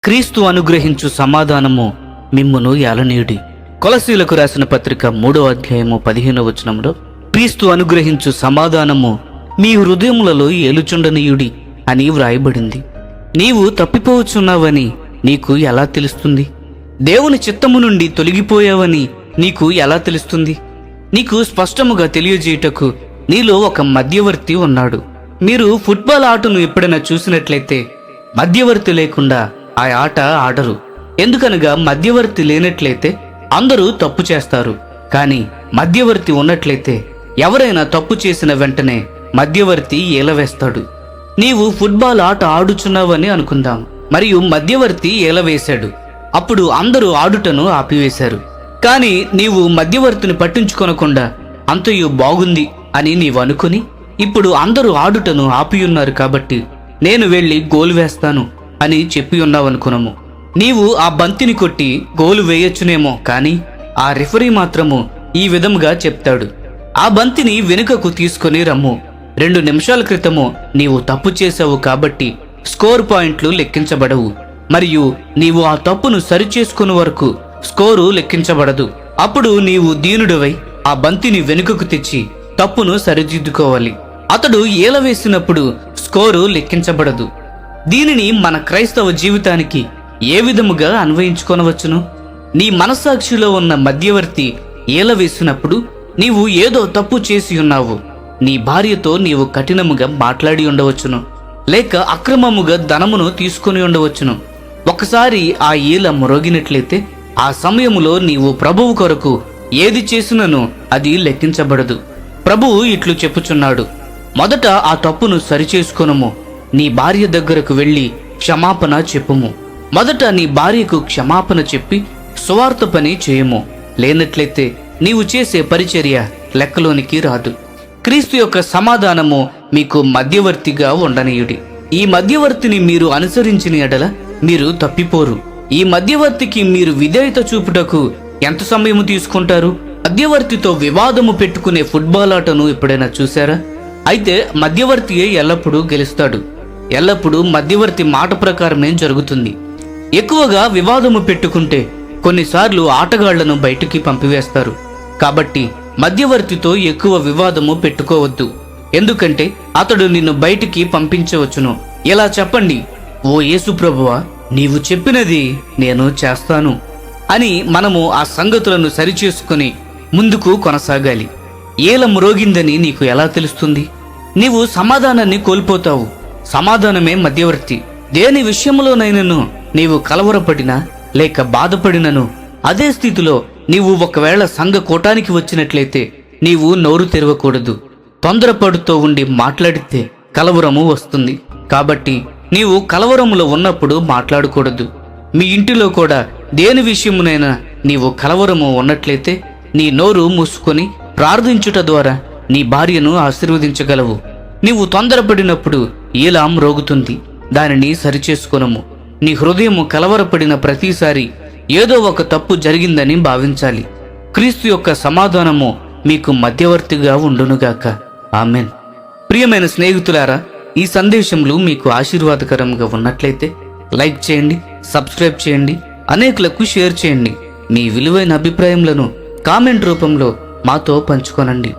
క్రీస్తు అనుగ్రహించు సమాధానము మిమ్మును ఏలనీయుడి. కొలసీలకు రాసిన పత్రిక 3వ అధ్యాయము 15వ వచనంలో క్రీస్తు అనుగ్రహించు సమాధానము మీ హృదయములలో ఏలుచుండనీయుడి అని వ్రాయబడింది. నీవు తప్పిపోవచ్చున్నావని నీకు ఎలా తెలుస్తుంది? దేవుని చిత్తము నుండి తొలగిపోయావని నీకు ఎలా తెలుస్తుంది? నీకు స్పష్టముగా తెలియజేయుటకు నీలో ఒక మధ్యవర్తి ఉన్నాడు. మీరు ఫుట్బాల్ ఆటను ఎప్పుడైనా చూసినట్లయితే మధ్యవర్తి లేకుండా ఆ ఆట ఆడరు. ఎందుకనగా మధ్యవర్తి లేనట్లయితే అందరూ తప్పు చేస్తారు. కానీ మధ్యవర్తి ఉన్నట్లయితే ఎవరైనా తప్పు చేసిన వెంటనే మధ్యవర్తి ఏలవేస్తాడు. నీవు ఫుట్బాల్ ఆట ఆడుచున్నావని అనుకుందాం, మరియు మధ్యవర్తి ఏలవేశాడు. అప్పుడు అందరూ ఆడుటను ఆపివేశారు. కానీ నీవు మధ్యవర్తిని పట్టించుకొనకుండా అంతయు బాగుంది అని నీవు అనుకుని ఇప్పుడు అందరూ ఆడుటను ఆపియున్నారు కాబట్టి నేను వెళ్ళి గోలు వేస్తాను అని చెప్పి ఉన్నావనుకున్నాము. నీవు ఆ బంతిని కొట్టి గోలు వేయొచ్చునేమో, కానీ ఆ రిఫరీ మాత్రము ఈ విధముగా చెప్తాడు, ఆ బంతిని వెనుకకు తీసుకొని రమ్ము. 2 నిమిషాల క్రితము నీవు తప్పు చేశావు కాబట్టి స్కోర్ పాయింట్లు లెక్కించబడవు, మరియు నీవు ఆ తప్పును సరిచేసుకునే వరకు స్కోరు లెక్కించబడదు. అప్పుడు నీవు దీనుడివై ఆ బంతిని వెనుకకు తెచ్చి తప్పును సరిదిద్దుకోవాలి. అతడు ఏలవేసినప్పుడు స్కోరు లెక్కించబడదు. దీనిని మన క్రైస్తవ జీవితానికి ఏ విధముగా అన్వయించుకొనవచ్చును? నీ మనస్సాక్షిలో ఉన్న మధ్యవర్తి ఏలవేసినప్పుడు నీవు ఏదో తప్పు చేసి ఉన్నావు. నీ భార్యతో నీవు కఠినముగా మాట్లాడి ఉండవచ్చును, లేక అక్రమముగా ధనమును తీసుకొని ఉండవచ్చును. ఒకసారి ఆ ఈల మ్రోగినట్లయితే ఆ సమయములో నీవు ప్రభువు కొరకు ఏది చేసినను అది లెక్కించబడదు. ప్రభువు ఇట్లు చెప్పుచున్నాడు, మొదట ఆ తప్పును సరిచేసుకొనుము. నీ భార్య దగ్గరకు వెళ్ళి క్షమాపణ చెప్పుము. మొదట నీ భార్యకు క్షమాపణ చెప్పి సువార్త పని చేయము. లేనట్లయితే నీవు చేసే పరిచర్య లెక్కలోనికి రాదు. క్రీస్తు యొక్క సమాధానము మీకు మధ్యవర్తిగా ఉండనీయుడి. ఈ మధ్యవర్తిని మీరు అనుసరించిన ఎడల మీరు తప్పిపోరు. ఈ మధ్యవర్తికి మీరు విధేయత చూపుటకు ఎంత సమయము తీసుకుంటారు? మధ్యవర్తితో వివాదము పెట్టుకునే ఫుట్బాల్ ఆటను ఎప్పుడైనా చూశారా? అయితే మధ్యవర్తియే ఎల్లప్పుడూ గెలుస్తాడు. ఎల్లప్పుడూ మధ్యవర్తి మాట ప్రకారమే జరుగుతుంది. ఎక్కువగా వివాదము పెట్టుకుంటే కొన్నిసార్లు ఆటగాళ్లను బయటికి పంపివేస్తారు. కాబట్టి మధ్యవర్తితో ఎక్కువ వివాదము పెట్టుకోవద్దు. ఎందుకంటే అతడు నిన్ను బయటికి పంపించవచ్చును. ఇలా చెప్పండి, ఓ యేసు ప్రభువా, నీవు చెప్పినది నేను చేస్తాను అని మనము ఆ సంగతులను సరిచేసుకుని ముందుకు కొనసాగాలి. ఏల మ్రోగిందని నీకు ఎలా తెలుస్తుంది? నీవు సమాధానాన్ని కోల్పోతావు. సమాధానమే మధ్యవర్తి. దేని విషయంలోనైనను నీవు కలవరపడినా లేక బాధపడినను అదే స్థితిలో నీవు ఒకవేళ సంఘ కూటానికి వచ్చినట్లయితే నీవు నోరు తెరవకూడదు. తొందరపడుతూ ఉండి మాట్లాడితే కలవరము వస్తుంది. కాబట్టి నీవు కలవరములో ఉన్నప్పుడు మాట్లాడకూడదు. మీ ఇంటిలో కూడా దేని విషయమునైనా నీవు కలవరము ఉన్నట్లయితే నీ నోరు మూసుకొని ప్రార్థించుట ద్వారా నీ భార్యను ఆశీర్వదించగలవు. నీవు తొందరపడినప్పుడు ఇలా మ్రోగుతుంది, దానిని సరిచేసుకొనము. నీ హృదయము కలవరపడిన ప్రతిసారి ఏదో ఒక తప్పు జరిగిందని భావించాలి. క్రీస్తు యొక్క సమాధానము మీకు మధ్యవర్తిగా ఉండునుగాక. ఆమెన్. ప్రియమైన స్నేహితులారా, ఈ సందేశములు మీకు ఆశీర్వాదకరంగా ఉన్నట్లయితే లైక్ చేయండి, సబ్స్క్రైబ్ చేయండి, అనేకులకు షేర్ చేయండి. మీ విలువైన అభిప్రాయములను కామెంట్ రూపంలో మాతో పంచుకొనండి.